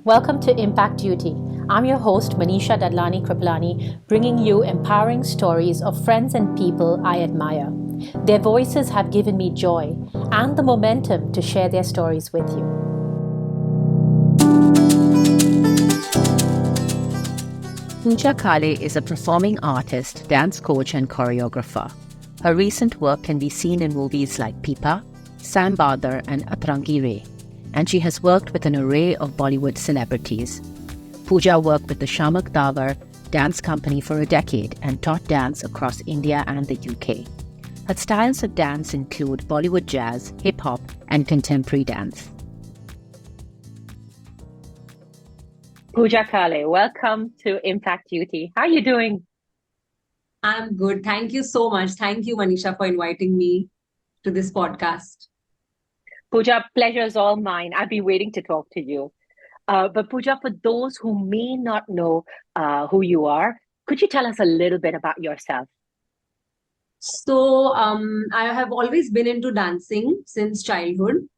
Welcome to Impact Duty. I'm your host, Manisha Dadlani Kripalani, bringing you empowering stories of friends and people I admire. Their voices have given me joy and the momentum to share their stories with you. Pooja Kale is a performing artist, dance coach, and choreographer. Her recent work can be seen in movies like Pippa, Bahadur and Atrangi Re, and she has worked with an array of Bollywood celebrities. Pooja worked with the Shiamak Davar Dance Company for a decade and taught dance across India and the UK. Her styles of dance include Bollywood Jazz, hip-hop, and contemporary dance. Pooja Kale, welcome to Impact Duty. How are you doing? I'm good. Thank you so much. Thank you, Manisha, for inviting me to this podcast. Pooja, pleasure is all mine. I've been waiting to talk to you. But Pooja, for those who may not know who you are, could you tell us a little bit about yourself? So, I have always been into dancing since childhood,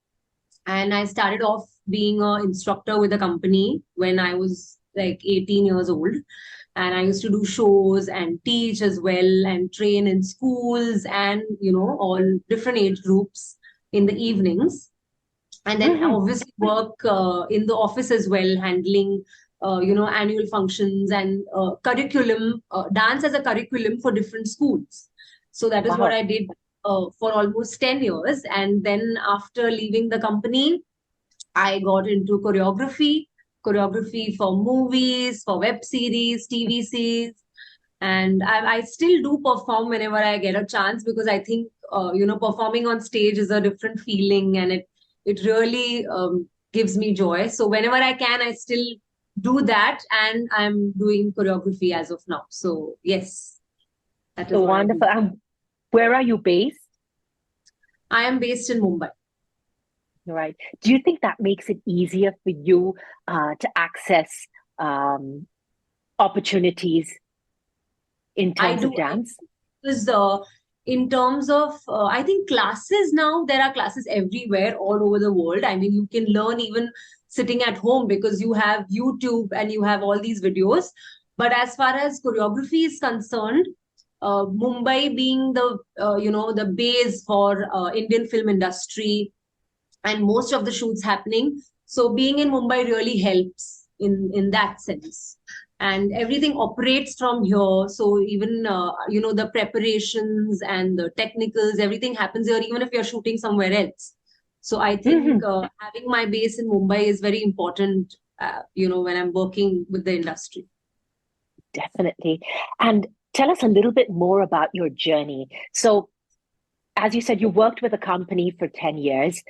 and I started off being an instructor with a company when I was like 18 years old. And I used to do shows and teach as well and train in schools and, all different age groups in the evenings. And then obviously work in the office as well, handling, annual functions and curriculum, dance as a curriculum for different schools. So that is what I did for almost 10 years. And then after leaving the company, I got into choreography for movies, for web series, TV series. And I still do perform whenever I get a chance because I think, performing on stage is a different feeling and it really gives me joy. So whenever I can, I still do that and I'm doing choreography as of now. So yes, that is so wonderful. Where are you based? I am based in Mumbai. Right. Do you think that makes it easier for you to access opportunities in terms of dance? Because in terms of, I think classes now, there are classes everywhere all over the world. I mean, you can learn even sitting at home because you have YouTube and you have all these videos. But as far as choreography is concerned, Mumbai being the base for Indian film industry and most of the shoots happening. So being in Mumbai really helps in that sense. And everything operates from here. So even, the preparations and the technicals, everything happens here, even if you're shooting somewhere else. So I think having my base in Mumbai is very important, when I'm working with the industry. Definitely. And tell us a little bit more about your journey. So, as you said, you worked with a company for 10 years.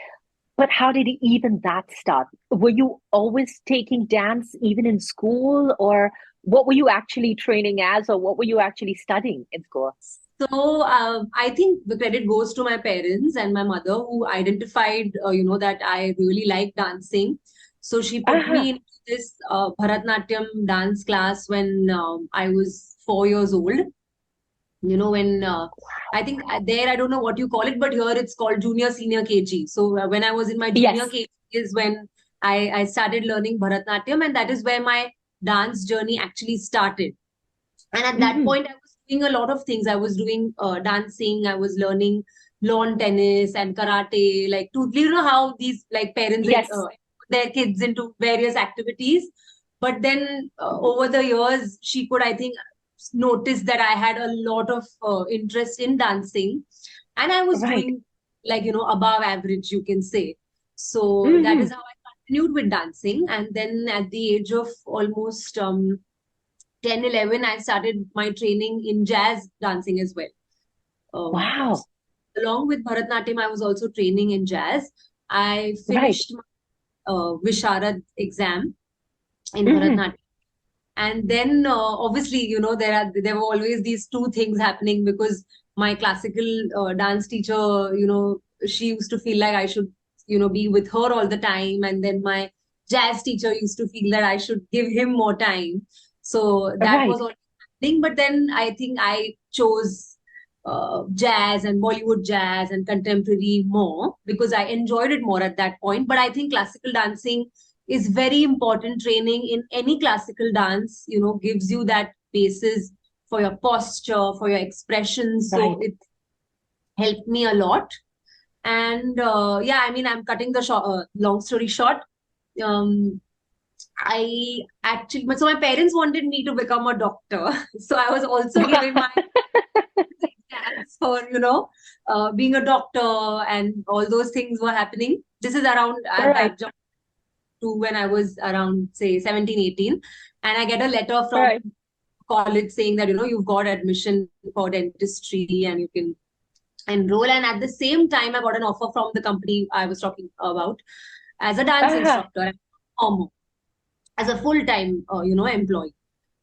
But how did even that start? Were you always taking dance even in school, or what were you actually training as, or what were you actually studying in school? So I think the credit goes to my parents and my mother who identified, that I really like dancing. So she put me into this Bharatnatyam dance class when I was 4 years old. When I think there, I don't know what you call it, but here it's called junior, senior KG. So when I was in my junior KG is when I started learning Bharatnatyam, and that is where my dance journey actually started. And at that point, I was doing a lot of things. I was doing dancing, I was learning lawn tennis and karate, like to, how these like parents put their kids into various activities. But then over the years, she could, I think, notice that I had a lot of interest in dancing, and I was doing like above average, you can say. So that is how I continued with dancing. And then at the age of almost 10, 11, I started my training in jazz dancing as well. Wow. Along with Bharatnatyam, I was also training in jazz. I finished my Visharad exam in Bharatnatyam. And then obviously, there were always these two things happening because my classical dance teacher, she used to feel like I should, be with her all the time. And then my jazz teacher used to feel that I should give him more time. So that was all happening. But then I think I chose jazz and Bollywood jazz and contemporary more because I enjoyed it more at that point. But I think classical dancing is very important. Training in any classical dance, gives you that basis for your posture, for your expressions. So Right. it helped me a lot. And yeah, I mean, I'm cutting the long story short. Um, I actually, so my parents wanted me to become a doctor. So I was also giving my exams for, being a doctor, and all those things were happening. This is around, Right. I've jumped to when I was around, say, 17, 18. And I get a letter from Right. college saying that, you've got admission for dentistry and you can enroll. And at the same time, I got an offer from the company I was talking about as a dance Uh-huh. instructor, as a full-time, employee.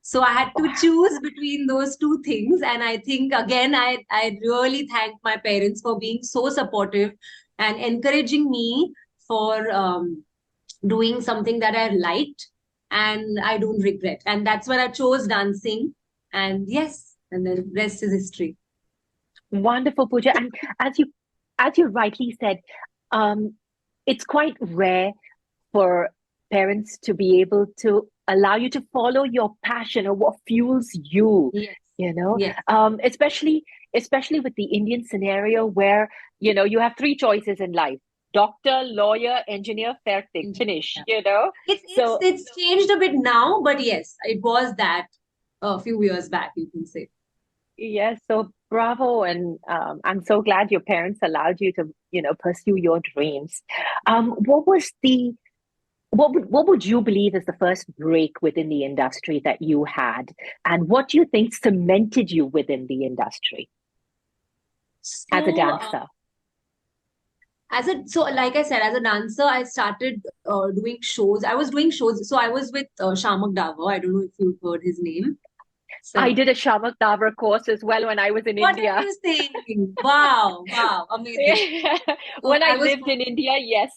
So I had to choose between those two things. And I think, again, I really thank my parents for being so supportive and encouraging me for doing something that I liked and I don't regret. And that's when I chose dancing. And yes, and then rest is history. Wonderful, Pooja. And as you rightly said, um, it's quite rare for parents to be able to allow you to follow your passion or what fuels you, Yes, you know, yes. especially with the Indian scenario where, you have three choices in life: doctor, lawyer, engineer, fair thing, finish, Yeah. you know. It's So it's changed a bit now, but yes, it was that a few years back, you can say. yes, so bravo, and I'm so glad your parents allowed you to, pursue your dreams. What was the what would you believe is the first break within the industry that you had, and what do you think cemented you within the industry as a So, dancer? like I said, as a dancer, I started doing shows. I was doing shows. So I was with Shiamak Davar. I don't know if you've heard his name. I So did a Shamak Davar course as well when I was in what are India. you saying? Wow, wow, amazing. So When I I was lived in India, yes.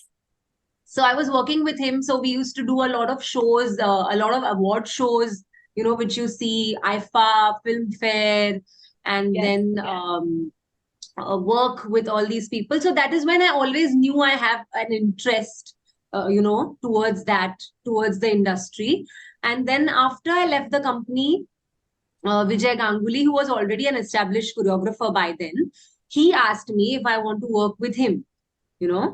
so I was working with him. So we used to do a lot of shows, a lot of award shows, which you see IFA, Film Fair, and Yes. then work with all these people. So that is when I always knew I have an interest, towards towards the industry. And then after I left the company, Vijay Ganguly, who was already an established choreographer by then, he asked me if I want to work with him, you know,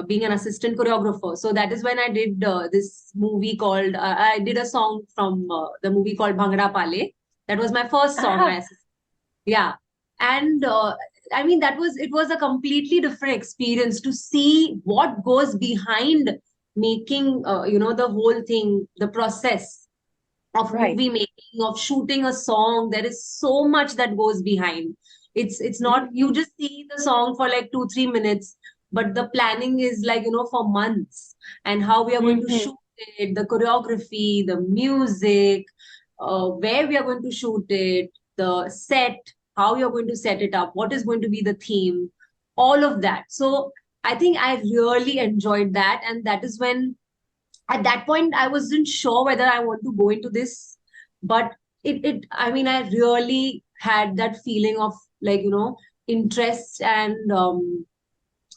being an assistant choreographer. So that is when I did this movie called, I did a song from the movie called Bhangra Pale. That was my first song Ah, I assisted. Yeah. And I mean, it was a completely different experience to see what goes behind making, the whole thing, the process of right. movie making, of shooting a song. There is so much that goes behind. It's not, you Mhm. just see the song for like 2 3 minutes, but the planning is like, for months, and how we are going to Mhm. shoot it, the choreography, the music, where we are going to shoot it, the set, how you're going to set it up, what is going to be the theme, all of that. So I think I really enjoyed that. And that is when, at that point, I wasn't sure whether I want to go into this, but I mean, I really had that feeling of like, interest. And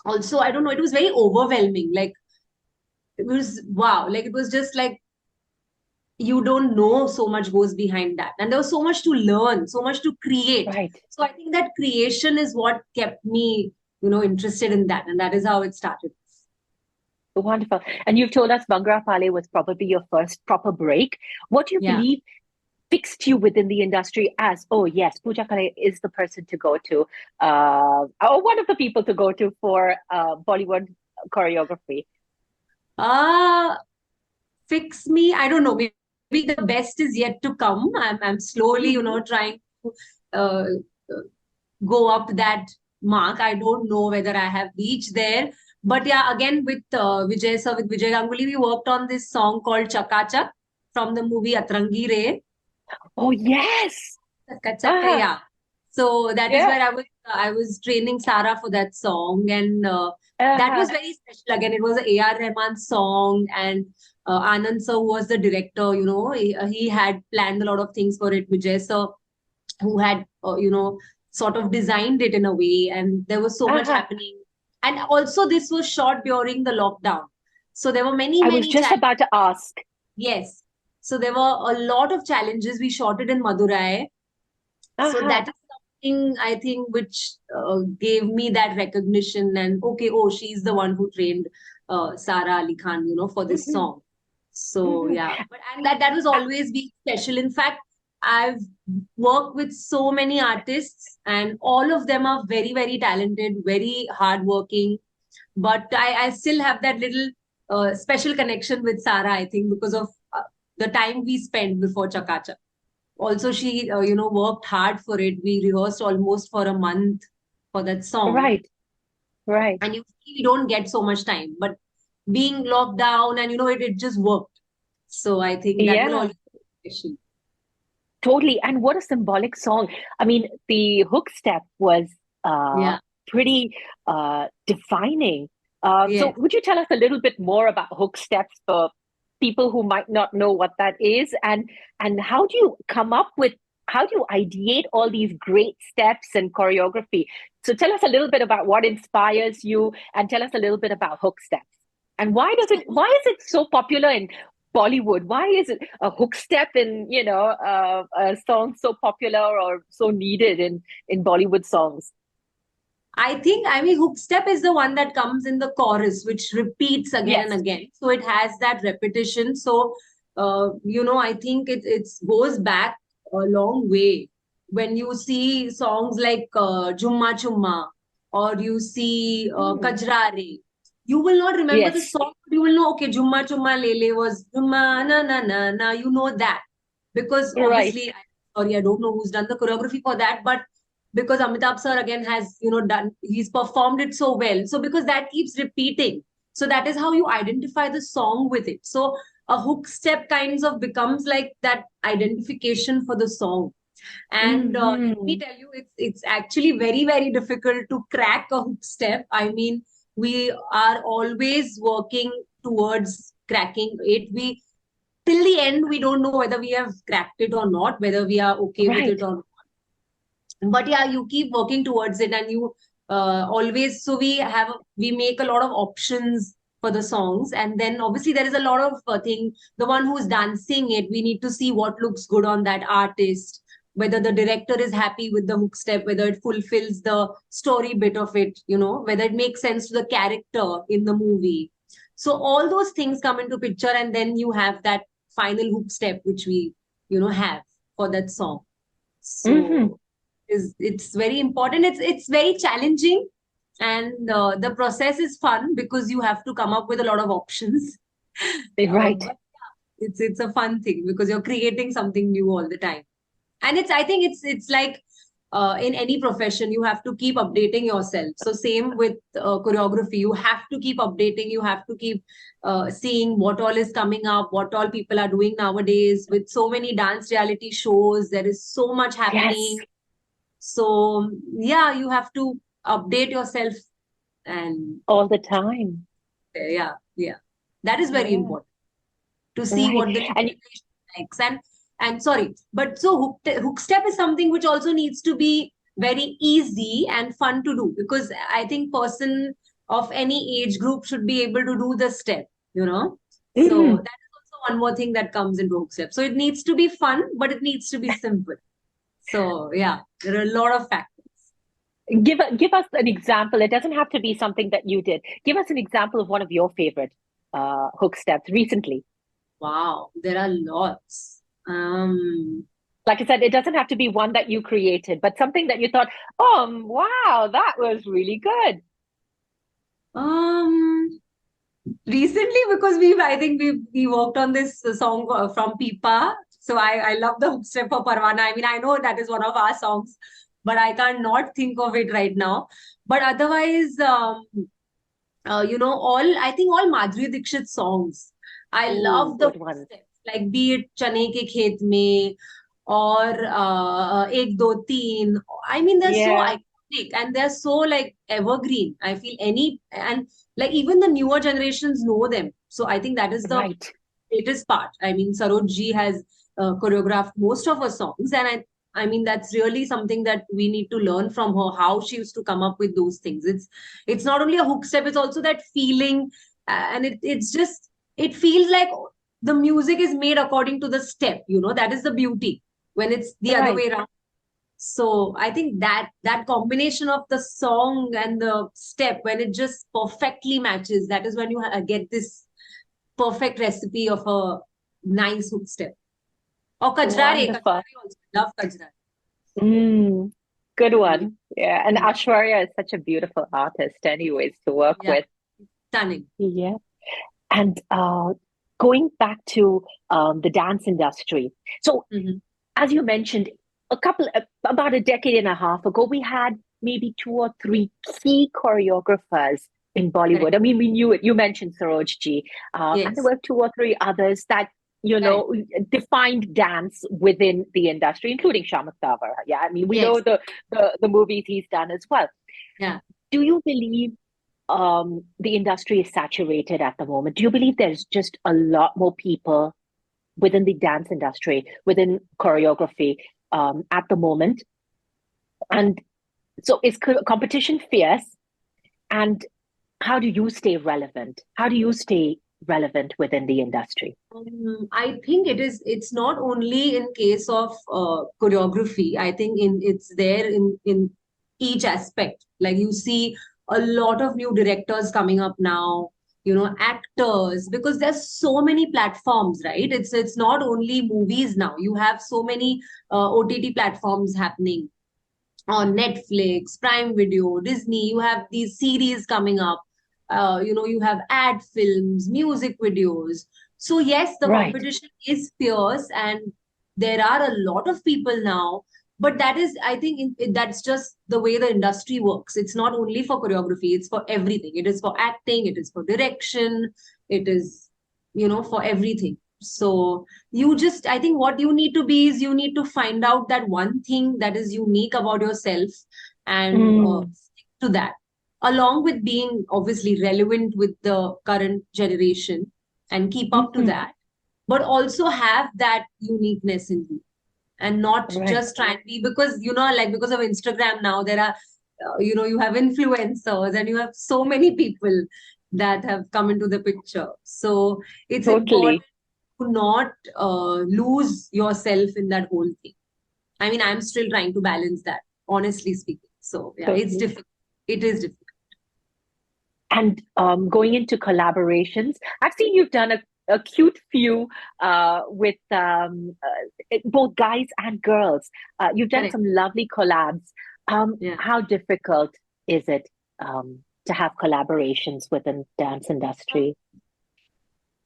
also, I don't know, it was very overwhelming. Like, it was wow. Like, it was just like, you don't know, so much goes behind that. And there was so much to learn, so much to create. Right. So I think that creation is what kept me, interested in that. And that is how it started. Wonderful. And you've told us Bhangra Pale was probably your first proper break. What do you Yeah. believe fixed you within the industry as, oh yes, Pooja Kale is the person to go to, or one of the people to go to for Bollywood choreography? Uh, Fix me. I don't know. Maybe the best is yet to come. I'm slowly, Mhm. trying to uh, go up that mark. I don't know whether I have reached there. But yeah, again with Vijay, sir, with Vijay Ganguly, we worked on this song called Chaka Chak from the movie Atrangi Re. Oh yes. Chaka Chak, Ah, yeah. So that is yeah. where I was training Sarah for that song, and that Uh-huh. was very special. Again, it was a A.R. Rahman song, and Anand sir, who was the director, he had planned a lot of things for it. Vijay sir, who had sort of designed it in a way, and there was so much Uh-huh. happening. And also, this was shot during the lockdown. So there were many, I was many just challenges. about to ask. Yes. So there were a lot of challenges. We shot it in Madurai. So Uh-huh. that is something I think which gave me that recognition. And okay, oh, she's the one who trained Sara Ali Khan, for this Hmm. song. So Hmm. yeah, but and that was always be special. In fact, I've worked with so many artists, and all of them are very, very talented, very hardworking. But I still have that little special connection with Sara, I think, because of the time we spent before Chakacha. Also, she, worked hard for it. We rehearsed almost for a month for that song. Right, right. And we don't get so much time. But being locked down and, it just worked. So I think that will Yeah, always be special. totally. And what a symbolic song. I mean, the hook step was Yeah. pretty defining. So Yes. would you tell us a little bit more about hook steps for people who might not know what that is? And how do you come up with, how do you ideate all these great steps and choreography? So tell us a little bit about what inspires you and tell us a little bit about hook steps. And why is it so popular in Bollywood? Why is it a hook step in, a song so popular or so needed in Bollywood songs? I mean, hook step is the one that comes in the chorus, which repeats again and Yes. again. So it has that repetition. So, I think it goes back a long way. When you see songs like Jumma Chumma or you see Mm. Kajrare, you will not remember the Yes. song, but you will know, okay, Jumma Chumma Lele was Jumma na na na na. You know that because Right. obviously, sorry, I don't know who's done the choreography for that, but because Amitabh sir again has he's performed it so well. So because that keeps repeating, so that is how you identify the song with it. So a hook step kinds of becomes like that identification for the song. And let me Hmm. tell you, it's actually very, very difficult to crack a hook step. I mean, we are always working towards cracking it. We till the end we don't know whether we have cracked it or not, whether we are okay with it Right. or not. But yeah, you keep working towards it, and you always, so we make a lot of options for the songs, and then obviously there is a lot of thing, the one who's dancing it, we need to see what looks good on that artist, whether the director is happy with the hook step, whether it fulfills the story bit of it, whether it makes sense to the character in the movie. So all those things come into picture, and then you have that final hook step which we have for that song. Hmm. So it's very important. It's very challenging, and the process is fun because you have to come up with a lot of options. Right. But yeah, it's a fun thing because you're creating something new all the time, and I think it's like in any profession you have to keep updating yourself. So same with choreography, you have to keep updating, you have to keep seeing what all is coming up, what all people are doing nowadays. With so many dance reality shows, there is so much Yes. happening. So yeah, you have to update yourself, and All the time. yeah, yeah, that is very Yeah. important to see Right. what the new And generation likes. And sorry, but so hook step is something which also needs to be very easy and fun to do, because I think person of any age group should be able to do the step. So mhm. that is also one more thing that comes into hook step. So it needs to be fun, but it needs to be simple. So yeah, there are a lot of factors. Give us an example. It doesn't have to be something that you did. Give us an example of one of your favorite hook steps recently. Wow, there are lots. Like I said, it doesn't have to be one that you created, but something that you thought, oh, wow, that was really good. Um, Recently, because I think we worked on this song from Pippa. So I love the hook step for Parwana. I mean, I know that is one of our songs, but I can't not think of it right now. But otherwise, all I think all Madhuri Dixit songs. I Oh, love the good hook one. steps, like be it Chane Ke Khet Mein or Ek Do Teen. I mean, they're so Yeah, iconic and they're so like evergreen. I feel and like even the newer generations know them. So I think that is the right. greatest part. I mean, Saroj ji has choreographed most of her songs, and I mean that's really something that we need to learn from her. How she used to come up with those things. It's not only a hook step; it's also that feeling. And it's just, it feels like the music is made according to the step, that is the beauty when it's the other Right. way around. So I think that combination of the song and the step, when it just perfectly matches, that is when you get this perfect recipe of a nice hook step. Or Wonderful. Kajrare also. Love Kajrare. Mm, good Yeah. one. Yeah. And Mm. Ashwarya is such a beautiful artist, anyways, to work Yeah. with. Stunning. Yeah. And going back to the dance industry. So, Hmm. as you mentioned, about a decade and a half ago, we had maybe two or three key choreographers in Bollywood. Correct. I mean, we knew it. You mentioned Sarojji, and there Yes. were two or three others that Correct. defined dance within the industry, including Shiamak Davar. Yeah, I mean, we know Yes. the movies he's done as well. Yeah. Do you believe the industry is saturated at the moment? Do you believe there's just a lot more people within the dance industry, within choreography at the moment? And so is competition fierce? And how do you stay relevant? How do you stay relevant within the industry? I think it's not only in case of choreography. I think it's there in each aspect. Like you see a lot of new directors coming up now, actors, because there's so many platforms, right? It's not only movies now. You have so many OTT platforms happening on Netflix, Prime Video, Disney. You have these series coming up. You have ad films, music videos. So yes, the Right. competition is fierce, and there are a lot of people now. But that is, I think, that's just the way the industry works. It's not only for choreography; it's for everything. It is for acting. It is for direction. It is, for everything. So I think what you need to be is, you need to find out that one thing that is unique about yourself, and Mm, stick to that, along with being obviously relevant with the current generation and keep up to mhm. that, but also have that uniqueness in you, and not Right. just try and be, because like, because of Instagram now, there are you have influencers, and you have so many people that have come into the picture. So it's important Totally. to not lose yourself in that whole thing. I mean, I'm still trying to balance that, honestly speaking. So yeah, it's Totally. difficult. It is difficult. And going into collaborations, I've seen you've done a cute few with both guys and girls. You've done Correct. some lovely collabs. Yeah. How difficult is it to have collaborations within dance industry?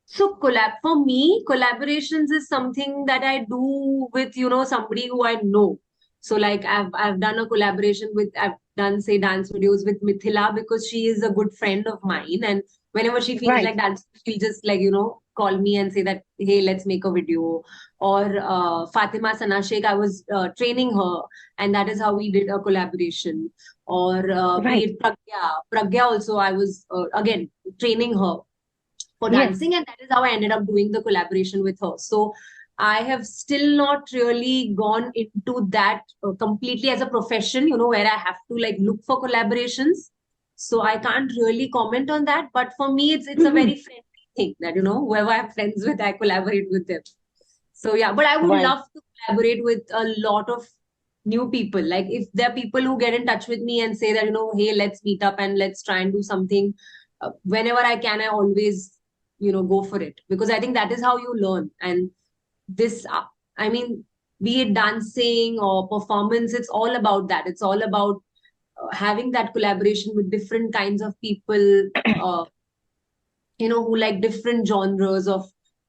So for me, collaborations is something that I do with, somebody who I know. So like I've done a collaboration with, I've done, say, dance videos with Mithila, because she is a good friend of mine. And whenever she feels Right, like dance, she'll just, like, call me and say that, hey, let's make a video. Or Fatima Sana Sheikh, I was training her, and that is how we did a collaboration. Or be right. it Pragya also, I was again training her for Yes. dancing, and that is how I ended up doing the collaboration with her. So I have still not really gone into that completely as a profession, where I have to like look for collaborations. So I can't really comment on that, but for me it's a Hmm. very friendly thing that, whoever I'm friends with, I collaborate with them. So yeah, but I would Right. love to collaborate with a lot of new people. Like if there are people who get in touch with me and say that, hey, let's meet up and let's try and do something. Whenever I can, I always, go for it, because I think that is how you learn. And this, I mean, be it dancing or performance, it's all about that. It's all about having that collaboration with different kinds of people, uh, who like different genres of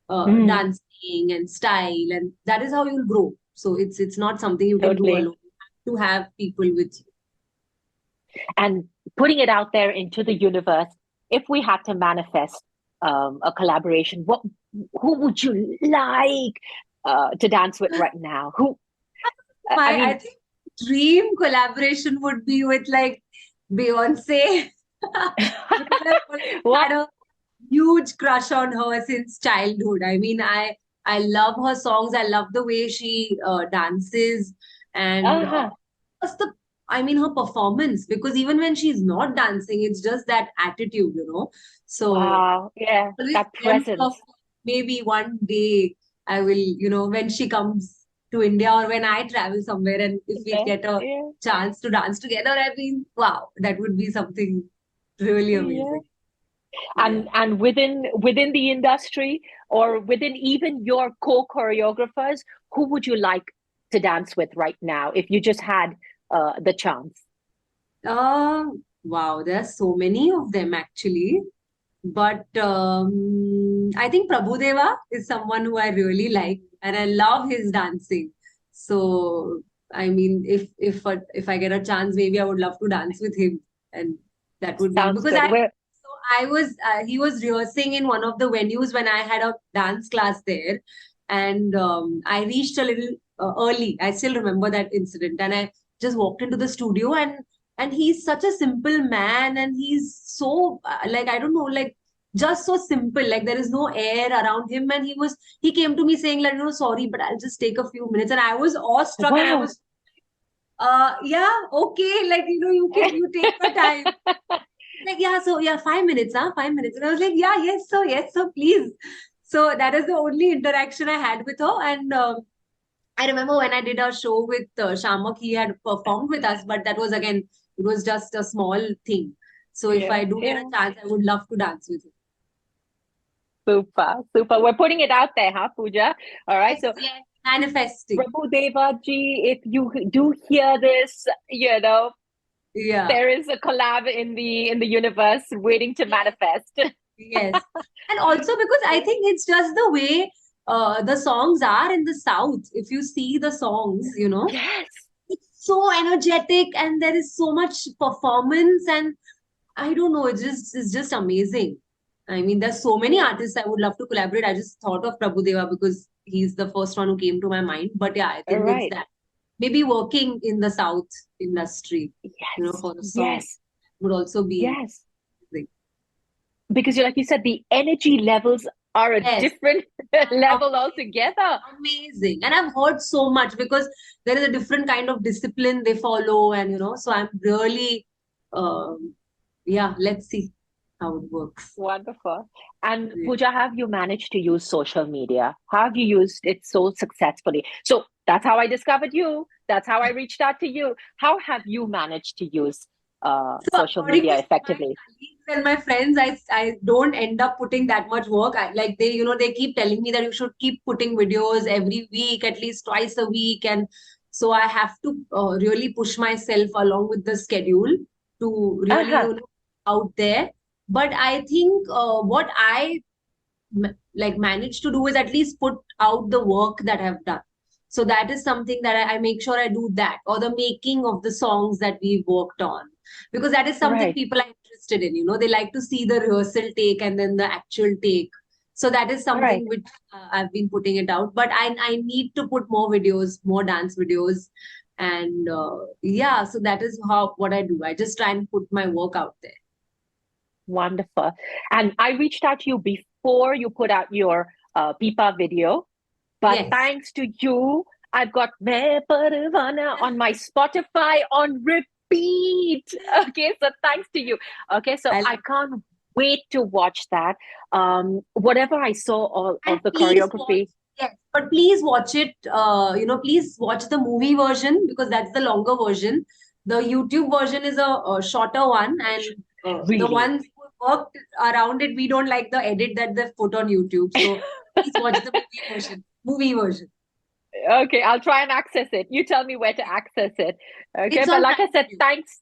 Mm, dancing and style, and that is how you'll grow. So it's not something you can do totally. alone. You have to have people with you. And putting it out there into the universe, if we had to manifest a collaboration, who would you like to dance with right now? Who? I My, I mean, think, dream collaboration would be with like Beyonce, because I've always what? had a huge crush on her since childhood. I mean, I love her songs. I love the way she dances, and Uh-huh. what's the I mean, her performance, because even when she's not dancing, it's just that attitude, you know. So Wow. Yeah. I always That dreamt of presence. maybe one day I will, you know, when she comes to India or when I travel somewhere and if we Yeah. get a Yeah. chance to dance together, I mean, wow, that would be something really Yeah. amazing. Yeah. And within the industry or within even your co-choreographers, who would you like to dance with right now if you just had the chance? Wow, there are so many of them actually. But I think Prabhudeva is someone who I really like, and I love his dancing. So I mean, if I get a chance, maybe I would love to dance with him, and that would be Sounds because good. I was he was rehearsing in one of the venues when I had a dance class there, and I reached a little early. I still remember that incident, and I just walked into the studio and he's such a simple man and he's so like I don't know, like just so simple, like there is no air around him, and he came to me saying like, no, sorry, but I'll just take a few minutes, and I was awestruck and I Wow. was yeah, okay, like you know, you take your time, like yeah, so yeah, 5 minutes, 5 minutes, and I was like, yeah, yes sir, please. So that is the only interaction I had with her. And I remember when I did a show with Shiamak, he had performed with us, but that was again, it was just a small thing. So if Yeah, I do get a yeah. chance, I would love to dance with him. Super, super. We're putting it out there, huh, Pooja? All right. Yes, So, yes, manifesting. Prabhu Devaji, if you do hear this, Yeah. there is a collab in the universe waiting to Yes, manifest. yes. And also because I think it's just the way the songs are in the South. If you see the songs, you know, Yes. it's so energetic and there is so much performance, and I don't know, it's just amazing. I mean, there's so many artists I would love to collaborate. I just thought of Prabhudeva because he's the first one who came to my mind. But yeah, I All think it's right. that. Maybe working in the South industry, you know, Yes. for the song Yes. would also be Yes. amazing. Because like you said, the energy levels are a Yes, different level amazing, altogether. amazing. And I've heard so much because there is a different kind of discipline they follow, and you know, so I'm really, um, yeah, let's see how it works. Wonderful. And Yeah. Pooja, have you managed to use social media? How have you used it so successfully? So that's how I discovered you. That's how I reached out to you. How have you managed to use So social according media to my effectively? colleagues and my friends, I don't end up putting that much work. Like they, you know, they keep telling me that you should keep putting videos every week, at least twice a week, and so I have to really push myself along with the schedule to really, Uh-huh. you know, out there. But I think what I like manage to do is at least put out the work that I've done. So that is something that I make sure I do that, or the making of the songs that we've worked on, because that is something Right. people are interested in. You know, they like to see the rehearsal take and then the actual take. So that is All right. something which I've been putting it out. But I need to put more videos, more dance videos, and yeah. So that is how what I do. I just try and put my work out there. Wonderful. And I reached out to you before you put out your Pippa video, but Yes. thanks to you, I've got Me Parvana on my Spotify on repeat. Okay, so thanks to you. Okay, so I I love. can't wait to watch that. Whatever I saw And of the please watch, choreography. yes, but please watch it. You know, please watch the movie version because that's the longer version. The YouTube version is a shorter one, and the Really? ones who worked around it, we don't like the edit that they've put on YouTube. So please watch the movie version. Movie version. Okay, I'll try and access it. You tell me where to access it. Okay, It's but on like I Prime said, Video. thanks.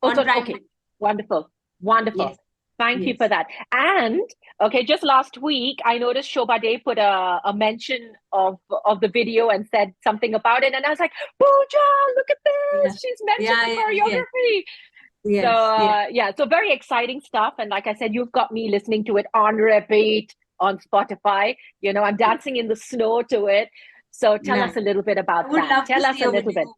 Oh, On so, Prime okay, Video. wonderful, wonderful. Yes, Thank you for yes, that. And okay, just last week, I noticed Shobha Day put a mention of the video and said something about it, and I was like, Pooja, look at yeah, this! She's mentioned yeah, the yeah, yes, choreography. So yes, yes. yeah, so very exciting stuff. And like I said, you've got me listening to it on repeat on Spotify. I'm dancing in the snow to it. So tell us Nice. a little bit about I would that. love to Tell us see a a little bit. video.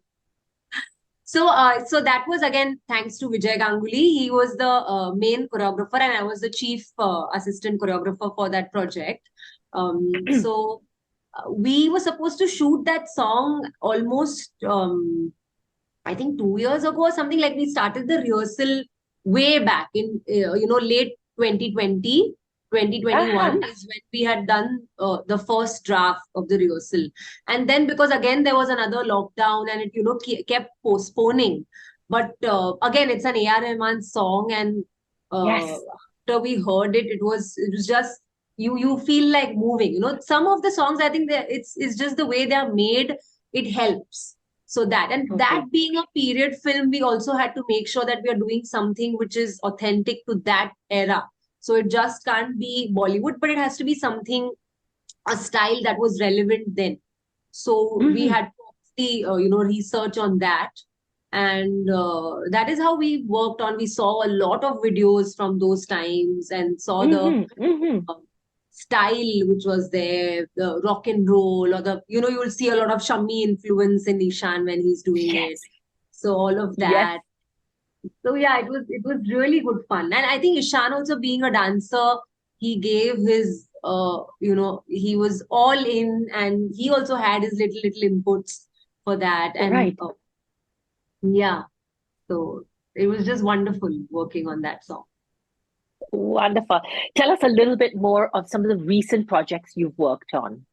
So that was again thanks to Vijay Ganguly. He was the main choreographer, and I was the chief assistant choreographer for that project. So we were supposed to shoot that song almost I think 2 years ago or something, like we started the rehearsal way back in, late 2020, twenty twenty Uh-huh. one is when we had done the first draft of the rehearsal. And then because again, there was another lockdown and it, kept postponing. But again, it's an A.R. Rahman song. And Yes. after we heard it, it was just, you feel like moving. Some of the songs, I think it's just the way they are made, it helps. So that, and that Okay. being a period film, we also had to make sure that we are doing something which is authentic to that era. So it just can't be Bollywood, but it has to be something, a style that was relevant then. So we Mm-hmm. had to obviously, research on that. And that is how we worked on. We saw a lot of videos from those times and saw the Mm-hmm. Mm-hmm. style which was there, the rock and roll, or you will see a lot of Shammi influence in Ishan when he's doing it. Yes. So all of Yes. that. So yeah, it was really good fun. And I think Ishan also being a dancer, he gave his he was all in, and he also had his little inputs for that. And Right. yeah, so it was just wonderful working on that song. Wonderful. Tell us a little bit more of some of the recent projects you've worked on.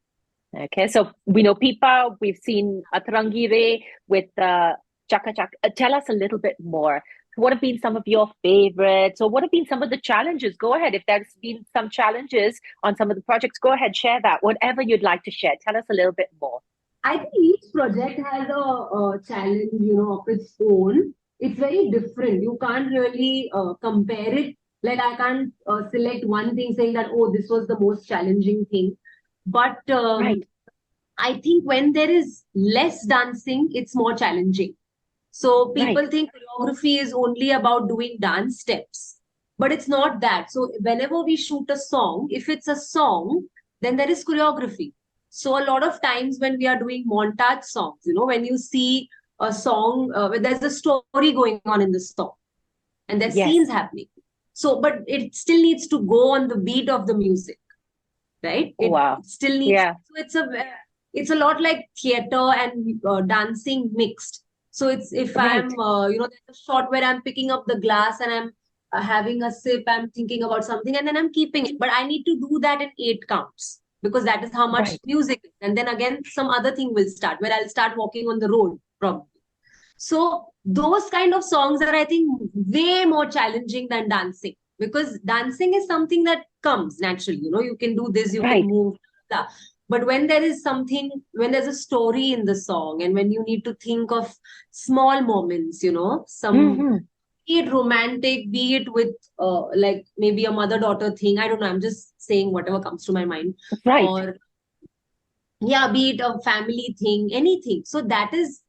Okay, so we know Pippa, we've seen Atrangi Re with Chaka Chaka. Tell us a little bit more. What have been some of your favorites, or what have been some of the challenges? Go ahead. If there's been some challenges on some of the projects, go ahead, share that. Whatever you'd like to share, tell us a little bit more. I think each project has a challenge, of its own. It's very different. You can't really compare it. Like I can't select one thing saying that, oh, this was the most challenging thing. But Right, I think when there is less dancing, it's more challenging. So right. people think choreography is only about doing dance steps, but it's not that. So whenever we shoot a song, if it's a song, then there is choreography. So a lot of times when we are doing montage songs, when you see a song, where there's a story going on in the song and there's Yes. scenes happening. So, but it still needs to go on the beat of the music, right? It Wow. still needs. Yeah. So it's a lot like theater and dancing mixed. So it's if Right, I'm there's a shot where I'm picking up the glass and I'm having a sip, I'm thinking about something, and then I'm keeping it. But I need to do that in 8 counts because that is how much right, music is. And then again, some other thing will start where I'll start walking on the road probably. So those kind of songs are, I think, way more challenging than dancing because dancing is something that comes naturally. You can do this, you can right. move, blah. But when there is something, when there's a story in the song, and when you need to think of small moments, some Mm-hmm. be it romantic, be it with like maybe a mother-daughter thing. I don't know. I'm just saying whatever comes to my mind, Right, or yeah, be it a family thing, anything. So that is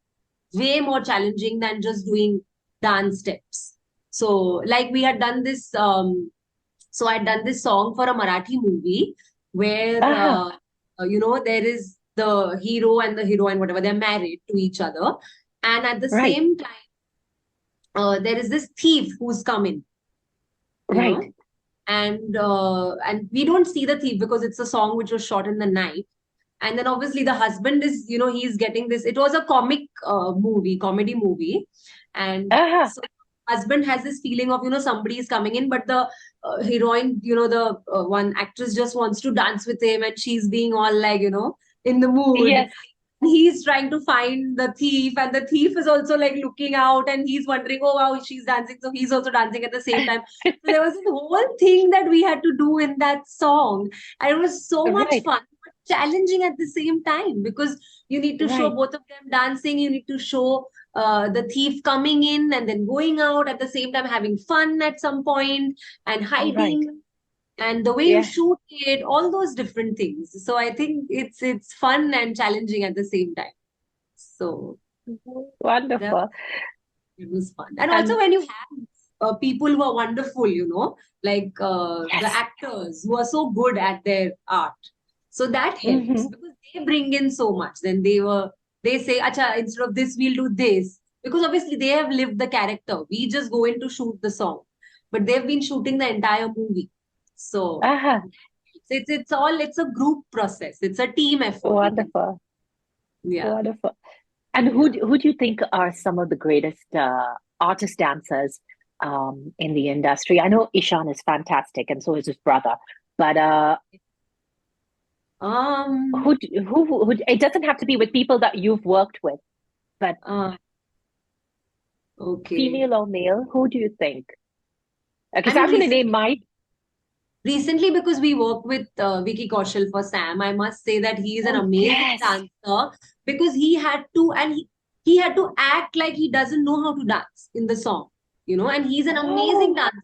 way more challenging than just doing dance steps. So, like we had done this, so I'd done this song for a Marathi movie where, uh-huh. there is the hero and the heroine, whatever, they're married to each other. And at the Right, same time, there is this thief who's coming, you right. know, and we don't see the thief because it's a song which was shot in the night. And then obviously the husband is, he's getting this. It was a comedy movie. And Uh-huh. so husband has this feeling of, somebody is coming in, but the heroine, the one actress just wants to dance with him and she's being all like, in the mood. Yes, He's trying to find the thief, and the thief is also like looking out and he's wondering, oh wow, she's dancing. So he's also dancing at the same time. So there was this whole thing that we had to do in that song. And it was so much right, fun, but challenging at the same time because you need to show right, both of them dancing. You need to show the thief coming in and then going out at the same time, having fun at some point and right. hiding and the way you Yeah. shoot it, all those different things. So I think it's fun and challenging at the same time. So that Wonderful. it was fun. And also And when you have people who are wonderful, like the yes. actors who are so good at their art. So that helps Mm-hmm. because they bring in so much. Then they say, Acha, instead of this, we'll do this. Because obviously they have lived the character. We just go in to shoot the song. But they've been shooting the entire movie. So Uh-huh. it's a group process. It's a team effort, you can. Wonderful. Yeah. Wonderful. And who do you think are some of the greatest artist dancers in the industry? I know Ishan is fantastic, and so is his brother. But Um, who? It doesn't have to be with people that you've worked with, but uh, okay. female or male, who do you think? I Because mean, I'm going to name my. recently, because we work with Vicky Kaushal for Sam, I must say that he is an Oh amazing yes, dancer because he had to, and he had to act like he doesn't know how to dance in the song, and he's an amazing oh dancer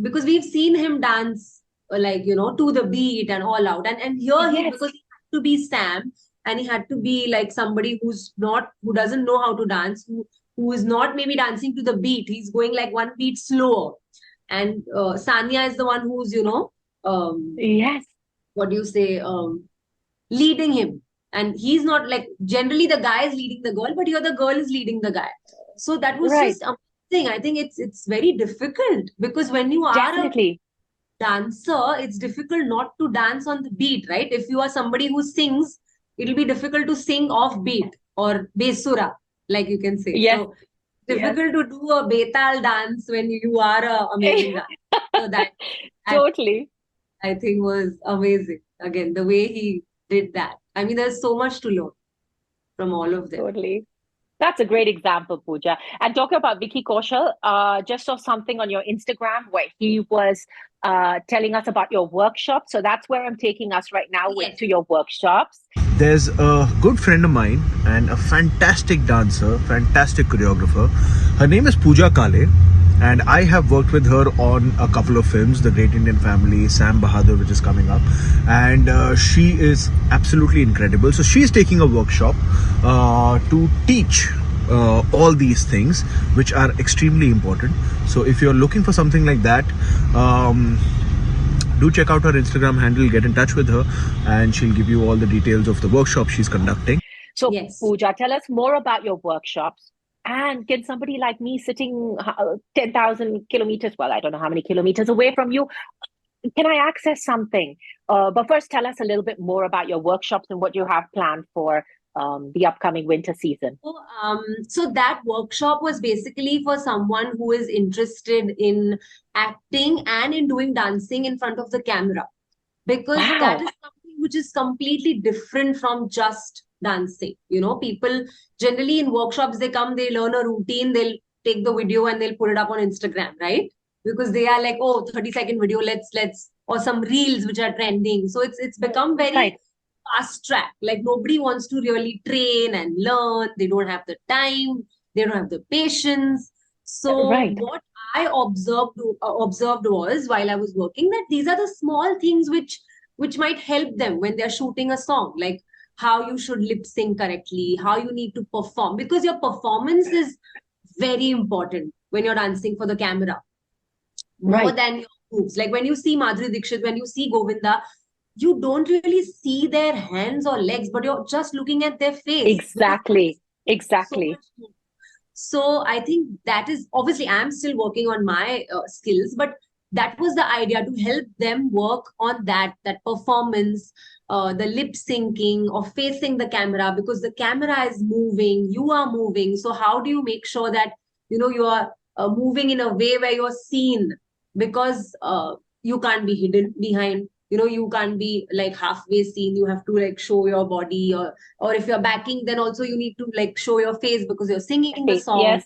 because we've seen him dance like, to the beat and all out. And here yes, because he had to be Sam and he had to be like somebody who doesn't know how to dance, who is not maybe dancing to the beat. He's going like one beat slower. And Sanya is the one who's, yes, what do you say, leading him. And he's not like generally the guy is leading the girl, but here the girl is leading the guy. So that was right, just amazing. I think it's very difficult because when you are a definitely, dancer, it's difficult not to dance on the beat, right? If you are somebody who sings, it'll be difficult to sing off beat or besura, like you can say. yes, So yes, difficult to do a betal dance when you are a amazing dancer. So that totally. I think was amazing. Again, the way he did that. I mean, there's so much to learn from all of them. Totally. That's a great example, Pooja. And talking about Vicky Kaushal, just saw something on your Instagram where he was telling us about your workshop. So that's where I'm taking us right now with Yes. to your workshops. There's a good friend of mine and a fantastic dancer, fantastic choreographer. Her name is Pooja Kale, and I have worked with her on a couple of films, The Great Indian Family, Sam Bahadur, which is coming up, and she is absolutely incredible. So she's taking a workshop to teach all these things, which are extremely important. So if you're looking for something like that, do check out her Instagram handle, get in touch with her, and she'll give you all the details of the workshop she's conducting. So, Yes. Pooja, tell us more about your workshops. And can somebody like me sitting 10,000 kilometers, well, I don't know how many kilometers away from you, can I access something? But first, tell us a little bit more about your workshops and what you have planned for the upcoming winter season. So that workshop was basically for someone who is interested in acting and in doing dancing in front of the camera, because that Wow. is something which is completely different from just dancing. People generally in workshops, they come, they learn a routine, they'll take the video and they'll put it up on Instagram, right? Because they are like, oh, 30-second video, let's or some reels which are trending. So it's become very Right. fast track. Like nobody wants to really train and learn. They don't have the time. They don't have the patience. So Right. what I observed was while I was working that these are the small things which might help them when they're shooting a song, like how you should lip sync correctly, how you need to perform, because your performance is very important when you're dancing for the camera more Right. than your moves. Like when you see Madhuri Dixit, when you see Govinda, you don't really see their hands or legs, but you're just looking at their face because Exactly. so Exactly. much more. So I think that is obviously I'm still working on my skills, but that was the idea to help them work on that performance, the lip syncing or facing the camera because the camera is moving, you are moving. So how do you make sure that you are moving in a way where you're seen because you can't be hidden behind. You can't be like halfway seen. You have to like show your body, or if you're backing, then also you need to like show your face because you're singing the song. Yes.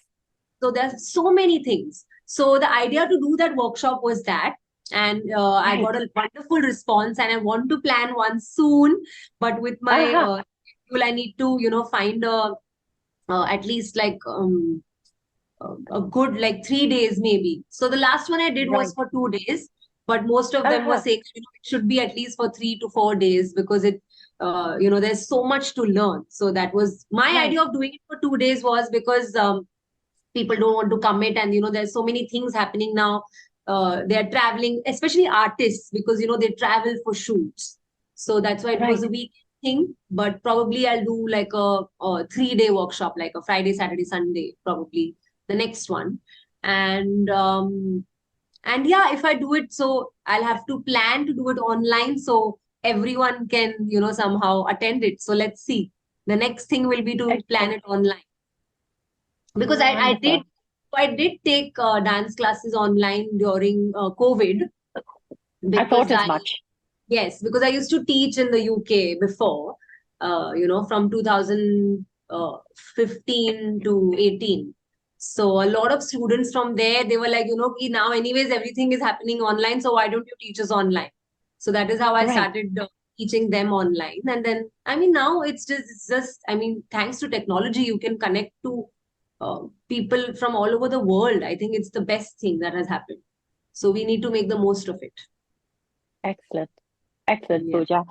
So there's so many things. So the idea to do that workshop was that, and I Right. got a wonderful response, and I want to plan one soon. But with my Uh-huh. schedule, I need to find a at least like a good like 3 days maybe. So the last one I did was Right. for 2 days, but most of them were Uh-huh. saying it should be at least for 3 to 4 days because there's so much to learn. So that was my Right. idea of doing it for 2 days was because people don't want to commit, and there's so many things happening now. They're traveling, especially artists, because they travel for shoots. So that's why it was Right. a week thing, but probably I'll do like a 3 day workshop, like a Friday, Saturday, Sunday, probably the next one. And yeah, if I do it, so I'll have to plan to do it online so everyone can somehow attend it. So let's see. The next thing will be to plan Excellent. it online. Because I did Wonderful. I did take dance classes online during COVID, I thought because as much. yes, because I used to teach in the UK before, from 2015 to 18. So a lot of students from there, they were like, "Ki now anyways everything is happening online, so why don't you teach us online?" So that is how I Right. started teaching them online. And then, I mean, now it's just, I mean, thanks to technology, you can connect to people from all over the world. I think it's the best thing that has happened. So we need to make the most of it. Excellent. Excellent, Yeah. Pooja.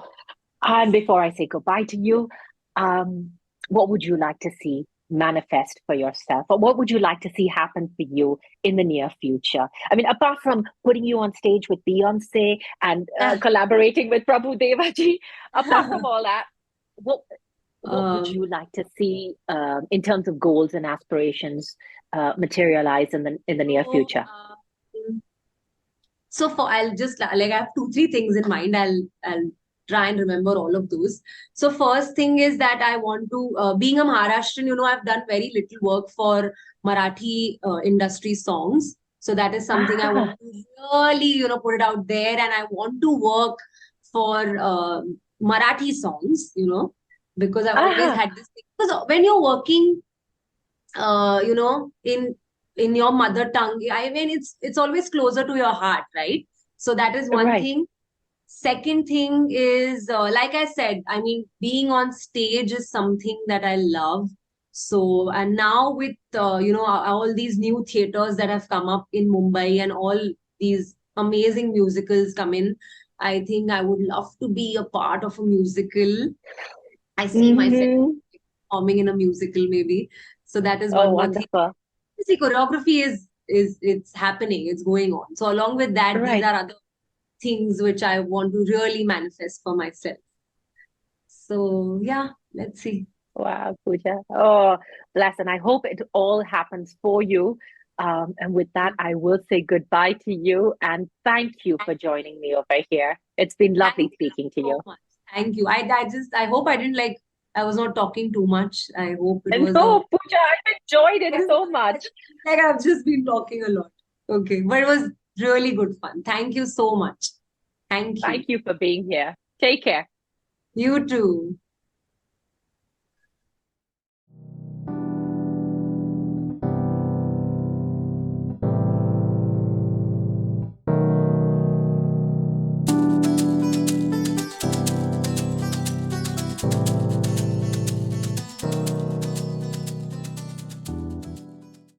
And before I say goodbye to you, um, what would you like to see manifest for yourself? Or what would you like to see happen for you in the near future? I mean, apart from putting you on stage with Beyonce and collaborating with Prabhu Devaji, apart from all that, what what would um, you like to see in terms of goals and aspirations materialize in the near so, future? so for I'll just like I have two, three things in mind. I'll try and remember all of those. So first thing is that I want to, being a Maharashtrian, I've done very little work for Marathi industry songs. So that is something I Ah, want to really, put it out there, and I want to work for Marathi songs, because I've always ah, had this thing. Because when you're working in your mother tongue, I mean, it's always closer to your heart, right? So that is one right. thing. Second thing is, like I said, I mean, being on stage is something that I love. So, and now with all these new theaters that have come up in Mumbai, and all these amazing musicals come in, I think I would love to be a part of a musical. I see myself Mm-hmm. performing in a musical, maybe. So that is Oh, one more thing. wonderful. See, choreography is it's happening, it's going on. So along with that, these Right. are other things which I want to really manifest for myself. So yeah, let's see. Wow, Pooja. Oh, bless. And I hope it all happens for you. And with that, I will say goodbye to you and thank you for joining me over here. It's been lovely Thank you speaking to so you. much. Thank you. I hope I didn't like I was not talking too much. I hope it And was a no, Pooja, I've enjoyed I it don't so know, I much. just feel like I've just been talking a lot. Okay. But it was really good fun. Thank you so much. Thank you. Thank you for being here. Take care. You too.